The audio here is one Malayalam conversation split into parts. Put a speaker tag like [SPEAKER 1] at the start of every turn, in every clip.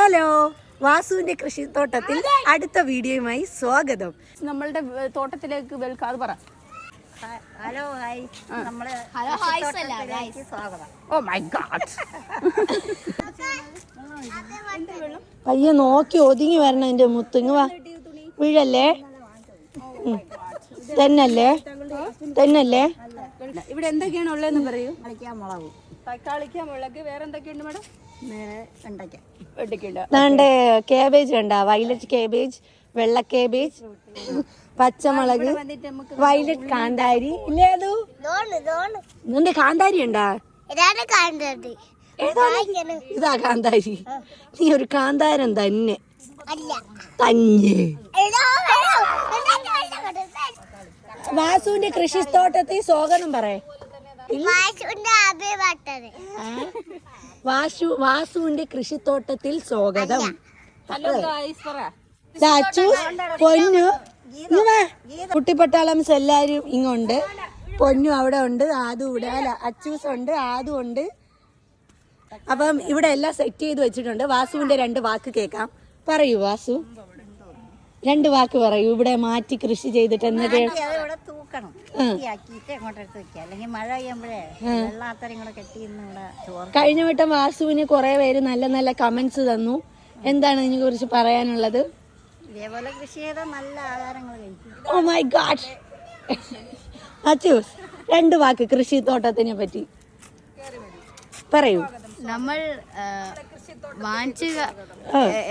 [SPEAKER 1] ഹലോ, വാസുവിന്റെ കൃഷിത്തോട്ടത്തിൽ അടുത്ത വീഡിയോയുമായി സ്വാഗതം.
[SPEAKER 2] നമ്മളുടെ തോട്ടത്തിലേക്ക് വെൽക്കം പറ.
[SPEAKER 3] ഹലോ ഹായ്, സ്വാഗതം.
[SPEAKER 2] Oh my god.
[SPEAKER 1] പയ്യെ നോക്കി ഒതുങ്ങി വരണം. എന്റെ മുത്തുങ്ങ വാ, വീഴല്ലേ. തന്നല്ലേ തന്നല്ലേ.
[SPEAKER 2] ഇവിടെ എന്തൊക്കെയാണ് ഉള്ളതെന്ന് പറയൂ.
[SPEAKER 3] മുളക്,
[SPEAKER 2] തക്കാളിക്ക, മുളക്, വേറെ എന്തൊക്കെയുണ്ട് മാഡം?
[SPEAKER 1] ദാണ്ടെ കേബേജ് കണ്ടാ, വയലറ്റ് കേബേജ്, വെള്ള കേബേജ്, പച്ചമുളക്, വയലറ്റ് കാന്താരി ഇല്ലേ. അത് നിന്റെ കാന്താരി ഉണ്ടാ? ഇതാ കാന്താരി. നീ ഒരു കാന്താരം തന്നെ തന്നെ. വാസുവിന്റെ കൃഷിത്തോട്ടത്തിൽ സ്വാഗതം പറയേ. വാസുവിന്റെ കൃഷിത്തോട്ടത്തിൽ സ്വാഗതം. പൊന്നു കുട്ടിപ്പട്ടാളംസ് എല്ലാരും ഇങ്ങുണ്ട്. പൊന്നു അവിടെ ഉണ്ട്, ആദും ഇവിടെ, അല്ല അച്ചൂസ് ഉണ്ട്, ആദും ഉണ്ട്. അപ്പം ഇവിടെ എല്ലാം സെറ്റ് ചെയ്ത് വെച്ചിട്ടുണ്ട്. വാസുവിന്റെ 2 വാക്ക് കേൾക്കാം. പറയൂ വാസു, 2 വാക്ക് പറയൂ. ഇവിടെ മാറ്റി കൃഷി ചെയ്തിട്ട് എന്നൊക്കെ
[SPEAKER 3] തൂക്കണം, അല്ലെങ്കിൽ മഴ പെയ്യുമ്പോഴേ വെള്ളാത്തരം കൂടെ കെട്ടി.
[SPEAKER 1] കഴിഞ്ഞ വട്ടം വാസുവിന് കുറെ പേര് നല്ല നല്ല കമന്റ്സ് തന്നു. എന്താണ് ഇതിനെ കുറിച്ച് പറയാനുള്ളത്?
[SPEAKER 3] ഇതേപോലെ കൃഷി ചെയ്താൽ നല്ല ആഹാരങ്ങൾ കഴിക്കും.
[SPEAKER 1] ഓ മൈ ഗാഡ്. അച്ചൂസ് 2 വാക്ക് കൃഷിത്തോട്ടത്തിനെ പറ്റി പറയൂ.
[SPEAKER 4] നമ്മൾ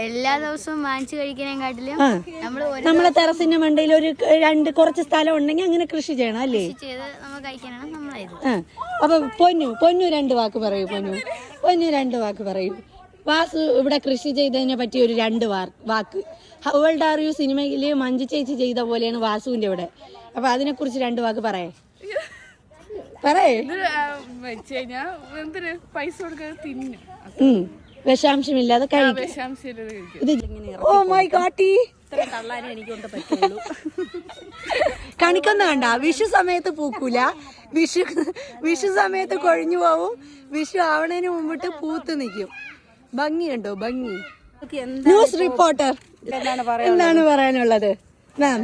[SPEAKER 4] എല്ലാ ദിവസവും വാങ്ങിച്ചു കഴിക്കുന്നതിനെക്കാട്ടിലും
[SPEAKER 1] നമ്മളെ ടെറസിന്റെ മണ്ടയിൽ ഒരു കുറച്ച് സ്ഥലം ഉണ്ടെങ്കിൽ അങ്ങനെ കൃഷി ചെയ്യണം അല്ലേ.
[SPEAKER 4] നമ്മൾ കഴിക്കാനാണ് നമ്മളത്.
[SPEAKER 1] അപ്പൊ പൊന്നു 2 വാക്ക് പറയൂ. പൊന്നു 2 വാക്ക് പറയൂ. വാസു ഇവിടെ കൃഷി ചെയ്തതിനെ പറ്റി ഒരു 2 വാക്ക്. ഹൗ ഓൾഡ് ആർ യു സിനിമയില് മഞ്ജു ചേച്ചി ചെയ്ത പോലെയാണ് വാസുവിന്റെ ഇവിടെ. അപ്പൊ അതിനെ കുറിച്ച് 2 വാക്ക് പറയേ.
[SPEAKER 2] പൈസ കൊടുക്കാതെ തിന്നു,
[SPEAKER 1] വിഷാംശമില്ലാതെ കഴിക്കും. ഓ മൈ ഗാഡ്, കണിക്കൊന്ന കണ്ട. വിഷു സമയത്ത് പൂക്കൂല, വിഷു സമയത്ത് കൊഴിഞ്ഞു പോവും. വിഷു ആവണേന് മുമ്പിട്ട് പൂത്ത് നിൽക്കും. ഭംഗിയുണ്ടോ? ഭംഗി. ന്യൂസ് റിപ്പോർട്ടർ എന്താണ് പറയാനുള്ളത് മാം?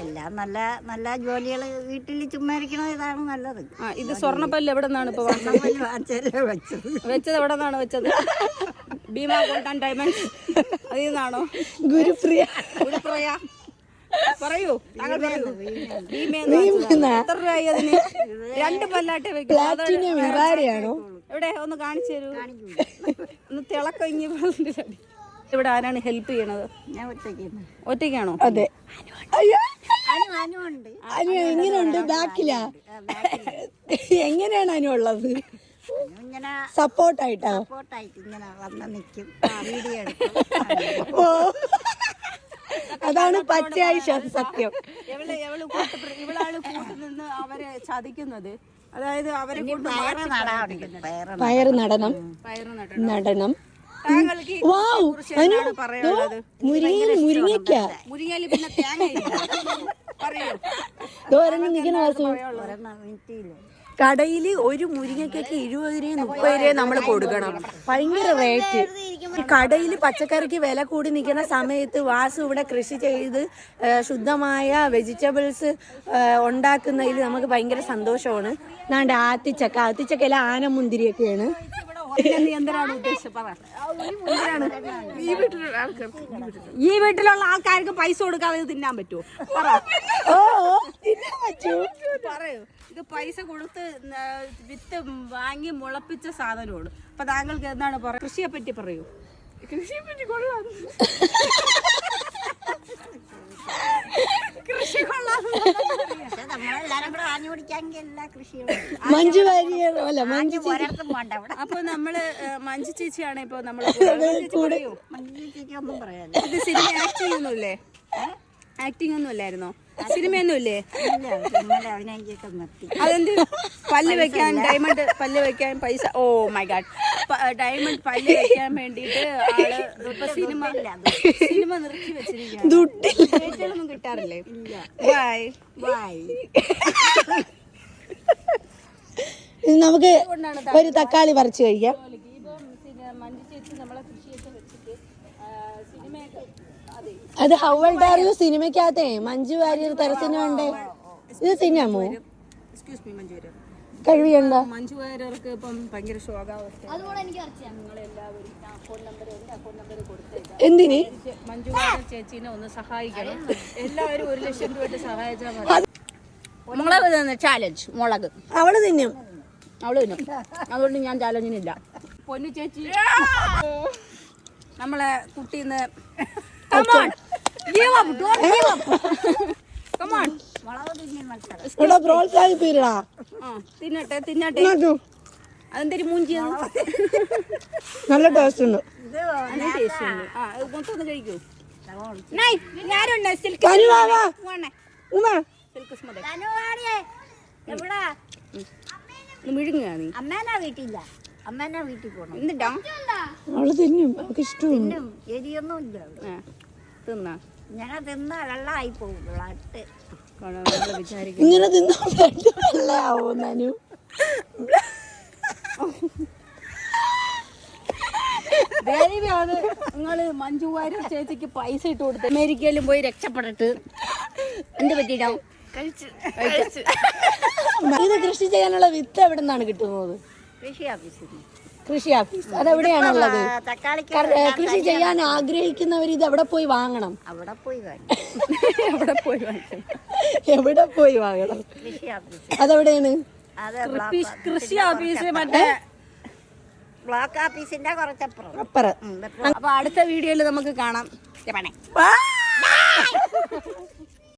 [SPEAKER 3] എല്ലാം നല്ല നല്ല ജോലികൾ, വീട്ടിൽ ചുമ്മാ ഇരിക്കണത് ഇതാണ് നല്ലത്.
[SPEAKER 2] ഇത് സ്വർണ്ണപ്പല്ല് എവിടെ നിന്നാണ് ഇപ്പൊ വെച്ചത്? എവിടെ നിന്നാണ് വെച്ചത്? ഭീമ ഗോൾഡ് ആൻഡ് ഡയമണ്ട്സ് അതിൽ നിന്നാണോ?
[SPEAKER 1] ഗുരുപ്രിയ
[SPEAKER 2] പറയൂ, താങ്കൾ പറയൂ. എത്ര രൂപയായി അതിന്? 2 പല്ലാട്ടെ വെക്കും. എവിടെ ഒന്ന് കാണിച്ചു തരൂ. ഒന്ന് തിളക്കഞ്ഞി. ഇവിടെ ആരാണ് ഹെൽപ്പ് ചെയ്യണത്?
[SPEAKER 3] ഞാൻ
[SPEAKER 2] ഒറ്റയ്ക്കാണോ?
[SPEAKER 1] അതെ. എങ്ങനെയുണ്ട്? ബാക്കിലാ? എങ്ങനെയാണ് അനു ഉള്ളത്? സപ്പോർട്ടായിട്ടാ? ഓ, അതാണ് പച്ചയായി സത്യം.
[SPEAKER 2] ഇവളാണ് കൂട്ടുനിന്ന് അവരെ ചതിക്കുന്നത്. അതായത് അവരെ
[SPEAKER 1] പയറ് നടണം. മുരിങ്ങയ്ക്ക
[SPEAKER 2] പിന്നെ തേങ്ങ പറയൂ.
[SPEAKER 1] കടയില് ഒരു മുരിങ്ങയ്ക്കൊക്കെ 20 രൂപ 30 രൂപ നമ്മൾ കൊടുക്കണം. ഭയങ്കര റേറ്റ്. കടയിൽ പച്ചക്കറിക്ക് വില കൂടി നിൽക്കുന്ന സമയത്ത് വാസു ഇവിടെ കൃഷി ചെയ്ത് ശുദ്ധമായ വെജിറ്റബിൾസ് ഉണ്ടാക്കുന്നതിൽ നമുക്ക് ഭയങ്കര സന്തോഷമാണ്. നാണ്ട് ആത്തിച്ചക്കയിലെ ആനമുന്തിരിയൊക്കെയാണ്.
[SPEAKER 2] എന്തിനാണ് ഉദ്ദേശിച്ചത്? ഈ വീട്ടിലുള്ള ആൾക്കാർക്ക് പൈസ കൊടുക്കാതെ തിന്നാൻ പറ്റുമോ? പറയൂ. ഇത് പൈസ കൊടുത്ത് വിത്ത് വാങ്ങി മുളപ്പിച്ച സാധനമാണ്. അപ്പൊ താങ്കൾക്ക് എന്താണ് പറയുക? കൃഷിയെ പറ്റി പറയൂ. കൃഷിയെ പറ്റി കൊള്ളാം. കൃഷി കൊള്ളാം.
[SPEAKER 1] മഞ്ജു വാര്യർ അല്ല,
[SPEAKER 2] അപ്പൊ നമ്മള് മഞ്ജു ചേച്ചിയാണ് ഇപ്പൊ നമ്മള്. ഇത് സിനിമ ആക്ട് ചെയ്യുന്നില്ലേ? ആക്ടിങ് ഒന്നും ഇല്ലായിരുന്നോ? സിനിമയൊന്നും ഇല്ലേ? അതെന്ത്? പല്ല് വെക്കാൻ, ഡയമണ്ട് പല്ല് വെക്കാൻ പൈസ. ഓ മൈ ഗാഡ്. ഡയമണ്ട് പല്ല് വെക്കാൻ വേണ്ടിട്ട് ആള് ഇപ്പൊ സിനിമ നിർത്തി വെച്ചിരിക്കുകയാണ്. കിട്ടാറില്ലേ? Bye bye.
[SPEAKER 1] നമുക്ക് ഒരു തക്കാളി പറിച്ചു കഴിക്കാം.
[SPEAKER 2] മഞ്ജു ചേച്ചി നമ്മളെ കൃഷിയൊക്കെ വെച്ചിട്ട് സിനിമയൊക്കെ അതെ
[SPEAKER 1] അത് ഹൗൾഡാറിയോ സിനിമയ്ക്കകത്തെ മഞ്ജു വാര്യർ തെരച്ചിന് വേണ്ടേ ഇത് തിന്നാമോ?
[SPEAKER 2] Excuse me Manju Warrier.
[SPEAKER 1] കഴിയണ്ട
[SPEAKER 2] മഞ്ജു വാര്യർക്ക് ഇപ്പം ഭയങ്കര ശോകാവസ്ഥ.
[SPEAKER 4] അതുകൂടെ എനിക്ക് അറിയാം.
[SPEAKER 2] നിങ്ങളെല്ലാവരും അക്കൗണ്ട് നമ്പർ കൊടുത്തേക്കാം.
[SPEAKER 1] എന്തിന്?
[SPEAKER 2] മഞ്ജു വാര്യർ ചേച്ചീനെ ഒന്ന് സഹായിക്കണം. എല്ലാവരും 1 ലക്ഷം രൂപ സഹായിച്ചാൽ മതി. മുളക് ചാലഞ്ച്. മുളക്
[SPEAKER 1] അവള് തിന്നും.
[SPEAKER 2] അവള് തിന്നും. അതുകൊണ്ട് ഞാൻ ചാലഞ്ചിനില്ല. പൊന്നു ചേച്ചി നമ്മളെ കുട്ടീന്ന്
[SPEAKER 1] ഇവിടെ പ്രോത്സാഹിപ്പിക്കടാ.
[SPEAKER 2] തിന്നട്ടെ തിന്നട്ടെ. അതെന്തൊരു മൂഞ്ചിയാണ്.
[SPEAKER 1] നല്ല ടേസ്റ്റ് ഉണ്ട്.
[SPEAKER 2] മൊത്തം കഴിക്കൂ. മിഴുങ്ങുക നീ.
[SPEAKER 3] അമ്മേനാ വീട്ടില്ല, അമ്മേനാ വീട്ടിൽ പോകണം.
[SPEAKER 2] എന്നിട്ടാ
[SPEAKER 1] അവള് തിന്നും. അവൾക്ക് ഇഷ്ടമുണ്ട്.
[SPEAKER 3] എരിയൊന്നും ഇല്ല.
[SPEAKER 2] തിന്നാ
[SPEAKER 3] ഞാൻ തിന്ന വെള്ളമായി പോകും. ബ്ലഡ്
[SPEAKER 2] വിചാരിക്കും
[SPEAKER 1] ഇങ്ങനെ തിന്നാവൂ.
[SPEAKER 2] ദേവിയാണ് നിങ്ങള് മഞ്ജു വാര്യർ ചേച്ചിക്ക് പൈസ ഇട്ട് കൊടുത്ത് അമേരിക്കയിലും പോയി രക്ഷപ്പെട്ടിട്ട് എന്ത് പറ്റിയിട്ടാവും?
[SPEAKER 1] ഇത് കൃഷി ചെയ്യാനുള്ള വിത്ത് എവിടെ നിന്നാണ് കിട്ടുന്നത്?
[SPEAKER 3] കൃഷി ഓഫീസിൽ.
[SPEAKER 1] കൃഷി ഓഫീസ് അതെവിടെയാണുള്ളത്?
[SPEAKER 3] തക്കാളിക്ക്
[SPEAKER 1] കൃഷി ചെയ്യാൻ ആഗ്രഹിക്കുന്നവർ ഇത് എവിടെ പോയി വാങ്ങണം?
[SPEAKER 3] അവിടെ പോയി വാങ്ങി.
[SPEAKER 2] എവിടെ പോയി വാങ്ങിക്കും?
[SPEAKER 1] എവിടെ പോയി വാങ്ങണം?
[SPEAKER 3] കൃഷി ഓഫീസ്.
[SPEAKER 1] അതെവിടെയാണ്?
[SPEAKER 3] അത്
[SPEAKER 2] കൃഷി ഓഫീസ് മറ്റേ
[SPEAKER 3] ബ്ലോക്ക് ഓഫീസിന്റെ കുറച്ചപ്പുറം.
[SPEAKER 1] അപ്പുറം.
[SPEAKER 2] അപ്പൊ അടുത്ത വീഡിയോയിൽ നമുക്ക് കാണാം.